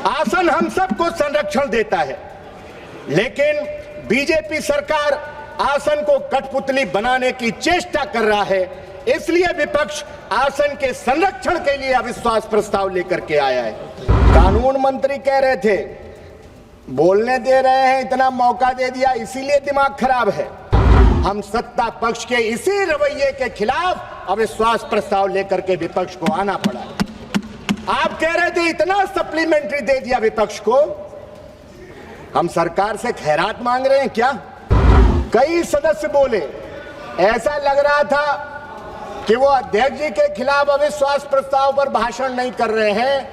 आसन हम सबको संरक्षण देता है, लेकिन बीजेपी सरकार आसन को कठपुतली बनाने की चेष्टा कर रहा है। इसलिए विपक्ष आसन के संरक्षण के लिए अविश्वास प्रस्ताव लेकर के आया है। कानून मंत्री कह रहे थे बोलने दे रहे हैं, इतना मौका दे दिया इसीलिए दिमाग खराब है। हम सत्ता पक्ष के इसी रवैये के खिलाफ अविश्वास प्रस्ताव लेकर के विपक्ष को आना पड़ा। आप कह रहे थे इतना सप्लीमेंट्री दे दिया विपक्ष को, हम सरकार से खैरात मांग रहे हैं क्या? कई सदस्य बोले, ऐसा लग रहा था कि वो अध्यक्ष जी के खिलाफ अविश्वास प्रस्ताव पर भाषण नहीं कर रहे हैं,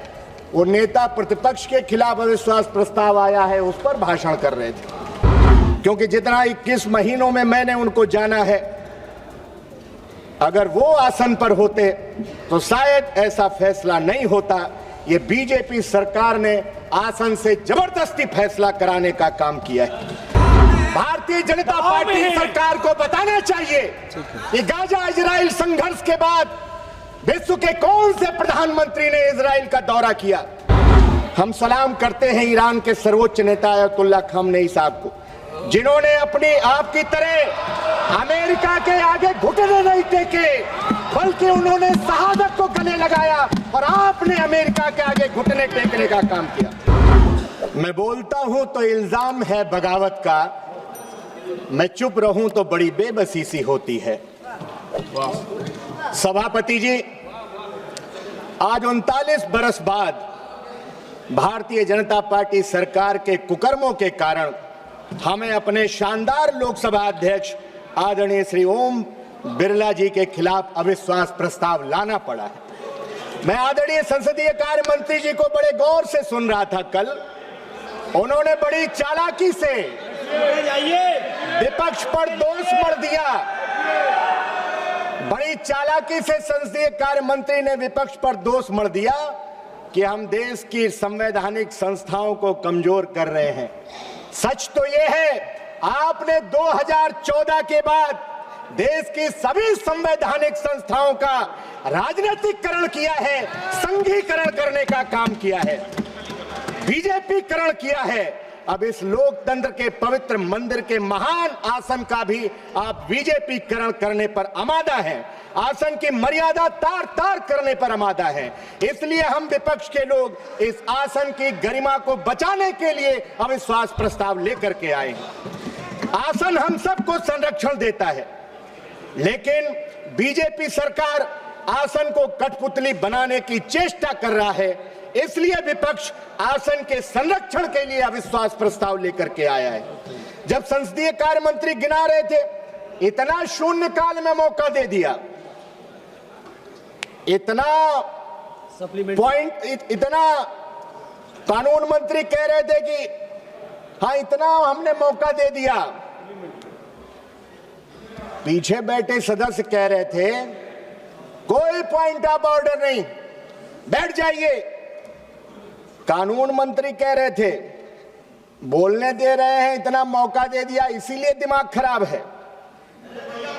वो नेता प्रतिपक्ष के खिलाफ अविश्वास प्रस्ताव आया है उस पर भाषण कर रहे थे। क्योंकि जितना 21 महीनों में मैंने उनको जाना है, अगर वो आसन पर होते तो शायद ऐसा फैसला नहीं होता। ये बीजेपी सरकार ने आसन से जबरदस्ती फैसला कराने का काम किया है। भारतीय जनता पार्टी सरकार को बताना चाहिए कि गाजा इजराइल संघर्ष के बाद विश्व के कौन से प्रधानमंत्री ने इजराइल का दौरा किया। हम सलाम करते हैं ईरान के सर्वोच्च नेता अयतुल्ला खामनेई साहब को, जिन्होंने अपनी आपकी तरह अमेरिका के आगे घुटने नहीं टेके, बल्कि उन्होंने शहादत को गले लगाया और आपने अमेरिका के आगे घुटने टेकने का काम किया। मैं बोलता हूं तो इल्जाम है बगावत का, मैं चुप रहूं तो बड़ी बेबसी सी होती है। सभापति जी, आज 39 बरस बाद भारतीय जनता पार्टी सरकार के कुकर्मों के कारण हमें अपने शानदार लोकसभा अध्यक्ष आदरणीय श्री ओम बिरला जी के खिलाफ अविश्वास प्रस्ताव लाना पड़ा है। मैं आदरणीय संसदीय कार्य मंत्री जी को बड़े गौर से सुन रहा था कल, उन्होंने बड़ी चालाकी से विपक्ष पर दोष मढ़ दिया। बड़ी चालाकी से संसदीय कार्य मंत्री ने विपक्ष पर दोष मढ़ दिया कि हम देश की संवैधानिक संस्थाओं को कमजोर कर रहे हैं। सच तो यह है, आपने 2014 के बाद देश की सभी संवैधानिक संस्थाओं का राजनीतिकरण किया है, संघीकरण करने का काम किया है, बीजेपीकरण किया है। अब इस लोकतंत्र के पवित्र मंदिर के महान आसन का भी आप बीजेपीकरण करने पर आमादा हैं, आसन की मर्यादा तार तार करने पर आमादा है। इसलिए हम विपक्ष के लोग इस आसन की गरिमा को बचाने के लिए अविश्वास प्रस्ताव लेकर के आए हैं। आसन हम सबको संरक्षण देता है, लेकिन बीजेपी सरकार आसन को कठपुतली बनाने की चेष्टा कर रहा है। इसलिए विपक्ष आसन के संरक्षण के लिए अविश्वास प्रस्ताव लेकर के आया है। जब संसदीय कार्य मंत्री गिना रहे थे, इतना शून्यकाल में मौका दे दिया, इतना पॉइंट, इतना कानून मंत्री कह रहे थे कि हाँ इतना हमने मौका दे दिया, पीछे बैठे सदस्य कह रहे थे कोई पॉइंट ऑफ ऑर्डर नहीं, बैठ जाइए। कानून मंत्री कह रहे थे बोलने दे रहे हैं, इतना मौका दे दिया इसीलिए दिमाग खराब है।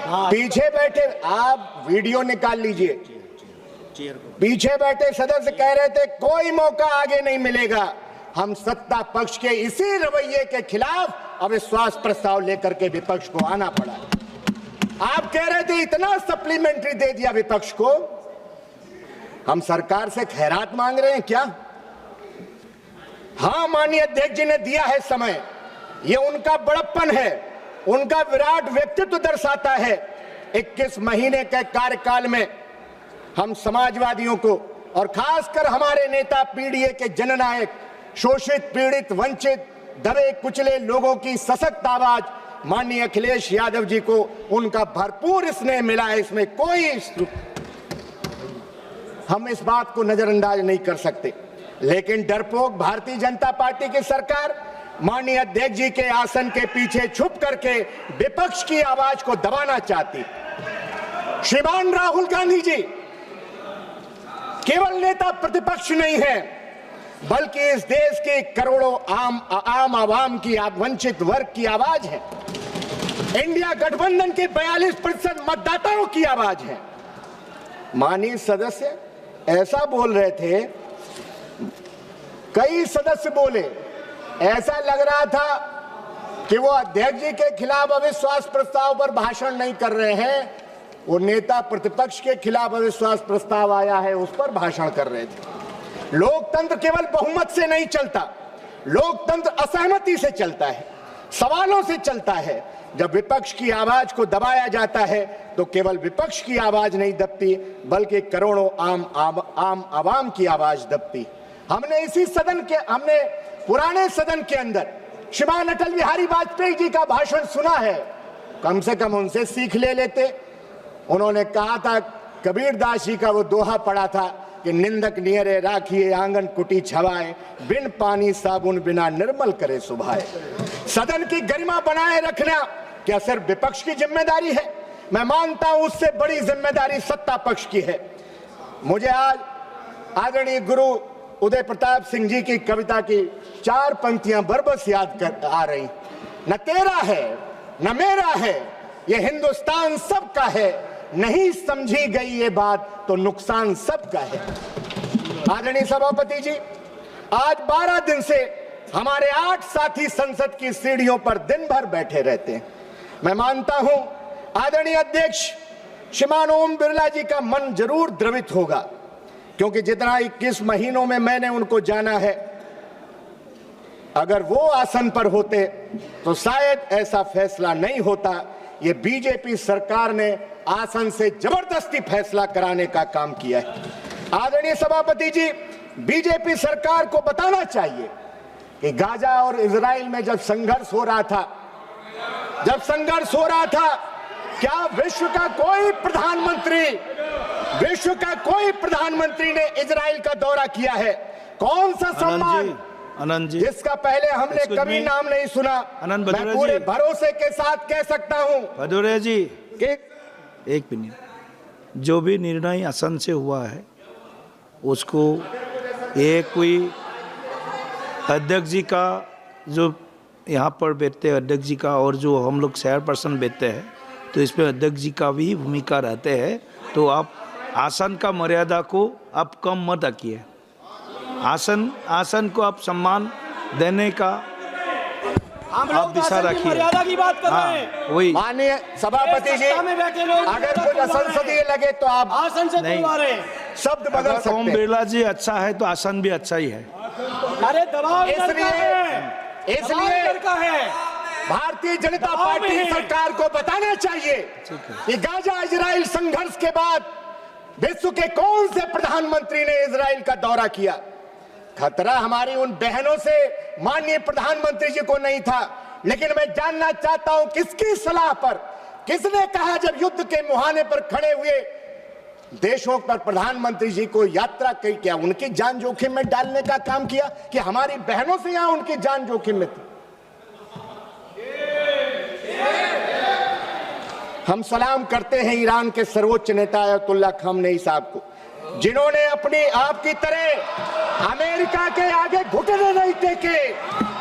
पीछे बैठे, आप वीडियो निकाल लीजिए, पीछे बैठे सदस्य कह रहे थे कोई मौका आगे नहीं मिलेगा। हम सत्ता पक्ष के इसी रवैये के खिलाफ अविश्वास प्रस्ताव लेकर के विपक्ष को आना पड़ा। आप कह रहे थे इतना सप्लीमेंट्री दे दिया विपक्ष को, हम सरकार से खैरात मांग रहे हैं क्या? हाँ, माननीय अध्यक्ष जी ने दिया है समय, ये उनका बड़प्पन है, उनका विराट व्यक्तित्व दर्शाता है। 21 महीने के कार्यकाल में हम समाजवादियों को और खासकर हमारे नेता पीडीए के जननायक, शोषित, पीड़ित, वंचित, दबे कुचले लोगों की सशक्त आवाज माननीय अखिलेश यादव जी को उनका भरपूर स्नेह मिला है। इसमें कोई हम इस बात को नजरअंदाज नहीं कर सकते। लेकिन डरपोक भारतीय जनता पार्टी की सरकार माननीय अध्यक्ष जी के आसन के पीछे छुप करके विपक्ष की आवाज को दबाना चाहती। श्रीमान राहुल गांधी जी केवल नेता प्रतिपक्ष नहीं है, बल्कि इस देश के करोड़ों आम आवाम की, वंचित वर्ग की आवाज है। इंडिया गठबंधन के 42% मतदाताओं की आवाज है। माननीय सदस्य ऐसा बोल रहे थे कई सदस्य बोले, ऐसा लग रहा था कि वो अध्यक्ष जी के खिलाफ अविश्वास प्रस्ताव पर भाषण नहीं कर रहे हैं, वो नेता प्रतिपक्ष के खिलाफ अविश्वास प्रस्ताव आया है उस पर भाषण कर रहे थे। लोकतंत्र केवल बहुमत से नहीं चलता, लोकतंत्र असहमति से चलता है, सवालों से चलता है। जब विपक्ष की आवाज को दबाया जाता है तो केवल विपक्ष की आवाज नहीं दबती, बल्कि करोड़ों आम आवाम की आवाज दबती। हमने पुराने सदन के अंदर श्रीमान अटल बिहारी वाजपेयी जी का भाषण सुना है, कम से कम उनसे सीख ले लेते। उन्होंने कहा था, कबीरदास जी का वो दोहा पढ़ा था कि निंदक नियरे राखिए आंगन कुटी छवाए, बिन पानी साबुन बिना निर्मल करे सुभाए। सदन की गरिमा बनाए रखना क्या सिर्फ विपक्ष की जिम्मेदारी है? मैं मानता हूं उससे बड़ी जिम्मेदारी सत्ता पक्ष की है। मुझे आज आदरणीय गुरु उदय प्रताप सिंह जी की कविता की 4 पंक्तियां बरबस याद कर आ रही। न तेरा है न मेरा है, ये हिंदुस्तान सबका है, नहीं समझी गई ये बात तो नुकसान सबका है। आदरणीय सभापति जी, आज 12 दिन से हमारे 8 साथी संसद की सीढ़ियों पर दिन भर बैठे रहते हैं। मैं मानता हूं आदरणीय अध्यक्ष श्रीमान ओम बिरला जी का मन जरूर द्रवित होगा, क्योंकि जितना 21 महीनों में मैंने उनको जाना है, अगर वो आसन पर होते तो शायद ऐसा फैसला नहीं होता। ये बीजेपी सरकार ने आसन से जबरदस्ती फैसला कराने का काम किया है। आदरणीय सभापति जी, बीजेपी सरकार को बताना चाहिए कि गाजा और इजराइल में जब संघर्ष हो रहा था, क्या विश्व का कोई प्रधानमंत्री ने इजराइल का दौरा किया है? कौन सा सम्मान आनंद जी, जिसका पहले हमने कभी नाम नहीं सुना? मैं पूरे भरोसे के साथ कह सकता हूं भदौरिया जी कि एक मिनट, जो भी निर्णय आसन से हुआ है उसको एक कोई अध्यक्ष जी का, जो यहाँ पर बैठते हैं अध्यक्ष जी का, और जो हम लोग चेयरपर्सन बैठते हैं, तो इसमें अध्यक्ष जी का भी भूमिका रहते हैं। तो आप आसन का मर्यादा को आप कम मत रखिए। आसन को आप सम्मान देने का आप दिशा रखिए। मर्यादा की बात कर रहे हैं। वही माननीय सभापति जी, अगर कुछ असंसदीय लगे तो आप आसन से तुलवा रहे हैं, शब्द बदल सकते ओम हैं। बिरला जी अच्छा है तो आसन भी अच्छा ही है। अरे दबाव इसलिए है। भारतीय जनता पार्टी सरकार को बताना चाहिए कि गाजा इजराइल संघर्ष के बाद विश्व के कौन से प्रधानमंत्री ने इजराइल का दौरा किया? खतरा हमारी उन बहनों से माननीय प्रधानमंत्री जी को नहीं था, लेकिन मैं जानना चाहता हूं किसकी सलाह पर, किसने कहा जब युद्ध के मुहाने पर खड़े हुए देशों पर प्रधानमंत्री जी को यात्रा की? क्या उनकी जान जोखिम में डालने का काम किया कि हमारी बहनों से यहां उनकी जान जोखिम में थी? हम सलाम करते हैं ईरान के सर्वोच्च नेता अयतुल्ला खामनेई साहब को, जिन्होंने अपनी आपकी तरह अमेरिका के आगे घुटने नहीं टेके,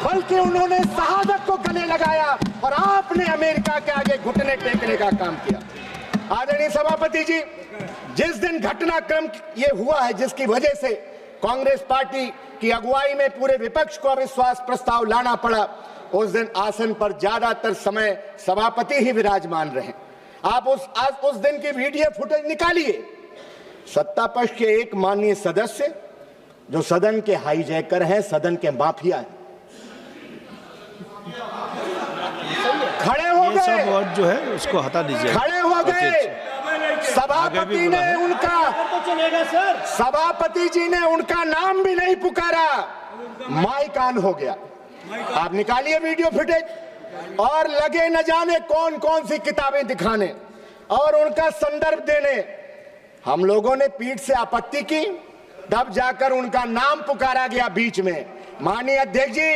बल्कि उन्होंने शहादत को गले लगाया और आपने अमेरिका के आगे घुटने टेकने का काम किया। आदरणीय सभापति जी, जिस दिन घटनाक्रम ये हुआ है जिसकी वजह से कांग्रेस पार्टी की अगुवाई में पूरे विपक्ष को अविश्वास प्रस्ताव लाना पड़ा, उस दिन आसन पर ज्यादातर समय सभापति ही विराजमान रहे। आप उस दिन की वीडियो फुटेज निकालिए। सत्ता पक्ष के एक माननीय सदस्य जो सदन के हाईजैकर हैं, सदन के माफिया हैं, खड़े हो गए। सब वर्ड जो है उसको हटा दीजिए। खड़े हो गए। सभापति ने उनका, सभापति जी ने उनका नाम भी नहीं पुकारा, माइक ऑन हो गया। आप निकालिए वीडियो फुटेज और लगे न जाने कौन कौन सी किताबें दिखाने और उनका संदर्भ देने। हम लोगों ने पीठ से आपत्ति की, तब जाकर उनका नाम पुकारा गया बीच में। माननीय अध्यक्ष जी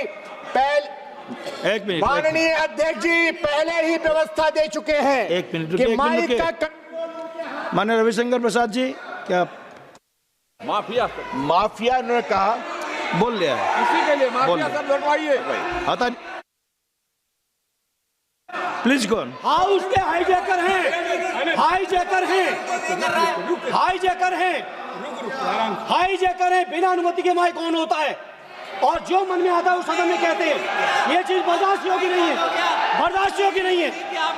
माननीय अध्यक्ष जी पहले ही व्यवस्था दे चुके हैं। एक मिनट कि माइक का माननीय रविशंकर प्रसाद जी, क्या माफिया ने कहा, बोल लिया है, इसी के लिए माफिया सब लड़वाइए। हटा प्लीज कौन हाउस के हाईजैकर हैं, हाईजैकर हैं, हाईजैकर हैं, हाईजैकर हैं। बिना अनुमति के माइक ऑन होता है। और जो मन में आता है उस सदन में कहते हैं। ये चीज बर्दाश्त योग्य नहीं है, बर्दाश्त योग्य नहीं है।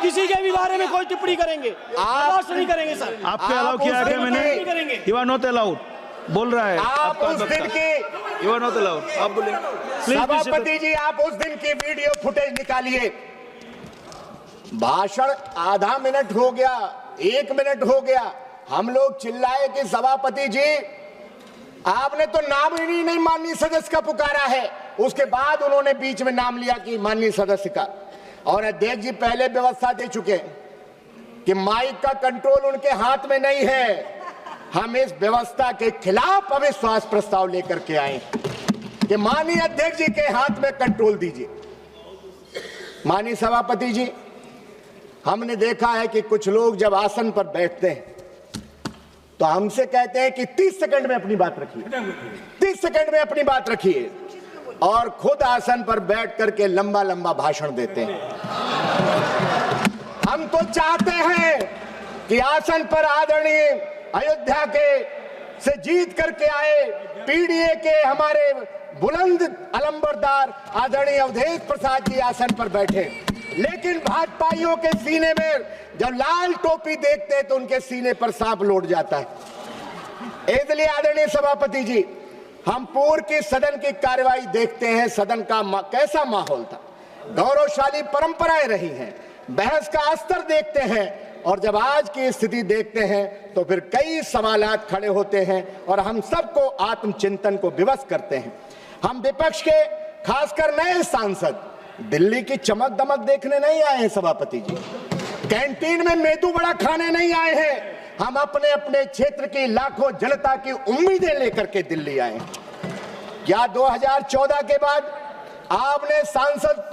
किसी के भी बारे में कोई टिप्पणी करेंगे, बर्दाश्त नहीं करेंगे सर। आपके अलाउ किया है मैंने? यू आर नॉट अलाउड बोल रहा है। आप उस दिन की, यू आर नॉट अलाउड, आप बोले। सभापति जी, आप उस दिन की वीडियो फुटेज निकालिए। भाषण आधा मिनट हो गया, 1 मिनट हो गया, हम लोग चिल्लाए कि सभापति जी आपने तो नाम ही नहीं माननीय सदस्य का पुकारा है। उसके बाद उन्होंने बीच में नाम लिया कि माननीय सदस्य का। और अध्यक्ष जी पहले व्यवस्था दे चुके कि माइक का कंट्रोल उनके हाथ में नहीं है। हम इस व्यवस्था के खिलाफ अविश्वास प्रस्ताव लेकर के आए कि माननीय अध्यक्ष जी के हाथ में कंट्रोल दीजिए। माननीय सभापति जी, हमने देखा है कि कुछ लोग जब आसन पर बैठते हैं तो हमसे कहते हैं कि 30 सेकंड में अपनी बात रखिए, 30 सेकंड में अपनी बात रखिए, और खुद आसन पर बैठ करके लंबा लंबा भाषण देते हैं। हम तो चाहते हैं कि आसन पर आदरणीय अयोध्या के से जीत करके आए पीडीए के हमारे बुलंद अलंबरदार आदरणीय अवधेश प्रसाद जी आसन पर बैठे, लेकिन भाजपाइयों के सीने में जब लाल टोपी देखते हैं तो उनके सीने पर सांप लौट जाता है। इसलिए आदरणीय सभापति जी, हम पूर्व की सदन की कार्यवाही देखते हैं, सदन का कैसा माहौल था, गौरवशाली परंपराएं रही हैं, बहस का स्तर देखते हैं, और जब आज की स्थिति देखते हैं तो फिर कई सवालात खड़े होते हैं और हम सबको आत्मचिंतन को विवश करते हैं। हम विपक्ष के खासकर नए सांसद दिल्ली की चमक दमक देखने नहीं आए हैं सभापति जी, कैंटीन में मेदू वड़ा खाने नहीं आए हैं। हम अपने अपने क्षेत्र की लाखों जनता की उम्मीदें लेकर के दिल्ली आए हैं। क्या 2014 के बाद आपने सांसद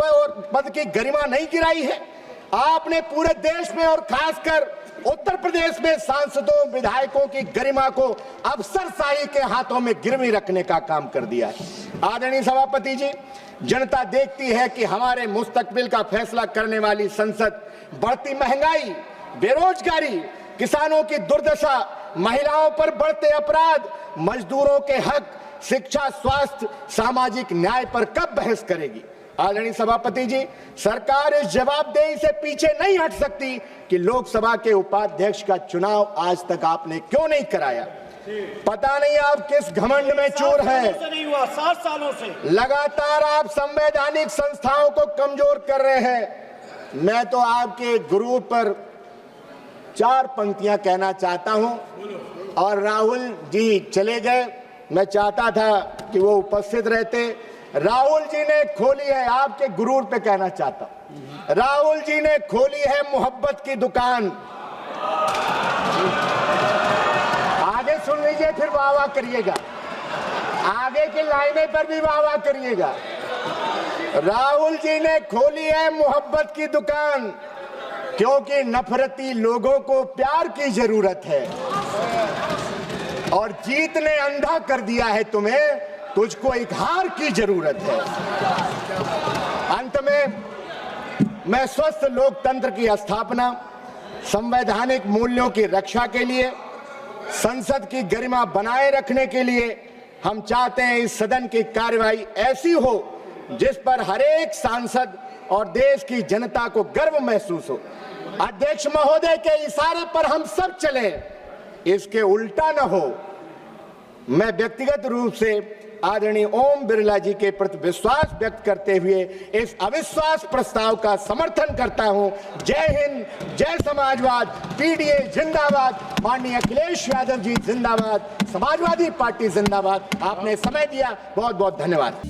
पद की गरिमा नहीं गिराई है? आपने पूरे देश में और खासकर उत्तर प्रदेश में सांसदों विधायकों की गरिमा को अफसरशाही के हाथों में गिरवी रखने का काम कर दिया है। आदरणीय सभापति जी, जनता देखती है कि हमारे मुस्तकबिल का फैसला करने वाली संसद बढ़ती महंगाई, बेरोजगारी, किसानों की दुर्दशा, महिलाओं पर बढ़ते अपराध, मजदूरों के हक, शिक्षा, स्वास्थ्य, सामाजिक न्याय पर कब बहस करेगी? आदरणीय सभापति जी, सरकार इस जवाबदेही से पीछे नहीं हट सकती कि लोकसभा के उपाध्यक्ष का चुनाव आज तक आपने क्यों नहीं कराया। पता नहीं आप किस घमंड में चूर हैं। 7 सालों से लगातार आप संवैधानिक संस्थाओं को कमजोर कर रहे हैं। मैं तो आपके गुरूर पर 4 पंक्तियां कहना चाहता हूं, और राहुल जी चले गए, मैं चाहता था कि वो उपस्थित रहते। राहुल जी ने खोली है, आपके गुरूर पे कहना चाहता हूं, राहुल जी ने खोली है मोहब्बत की दुकान। आगे सुन लीजिए, फिर वाह वाह करिएगा, आगे की लाइनें पर भी वाह वाह करिएगा। राहुल जी ने खोली है मोहब्बत की दुकान, क्योंकि नफरती लोगों को प्यार की जरूरत है, और जीत ने अंधा कर दिया है तुम्हें, तुझको एक हार की जरूरत है। अंत में मैं स्वस्थ लोकतंत्र की स्थापना, संवैधानिक मूल्यों की रक्षा के लिए, संसद की गरिमा बनाए रखने के लिए हम चाहते हैं इस सदन की कार्यवाही ऐसी हो जिस पर हर एक सांसद और देश की जनता को गर्व महसूस हो। अध्यक्ष महोदय के इशारे पर हम सब चलें, इसके उल्टा न हो। मैं व्यक्तिगत रूप से आदरणीय ओम बिरला जी के प्रति विश्वास व्यक्त करते हुए इस अविश्वास प्रस्ताव का समर्थन करता हूं। जय हिंद, जय समाजवाद, पीडीए जिंदाबाद, माननीय अखिलेश यादव जी जिंदाबाद, समाजवादी पार्टी जिंदाबाद। आपने समय दिया, बहुत बहुत धन्यवाद।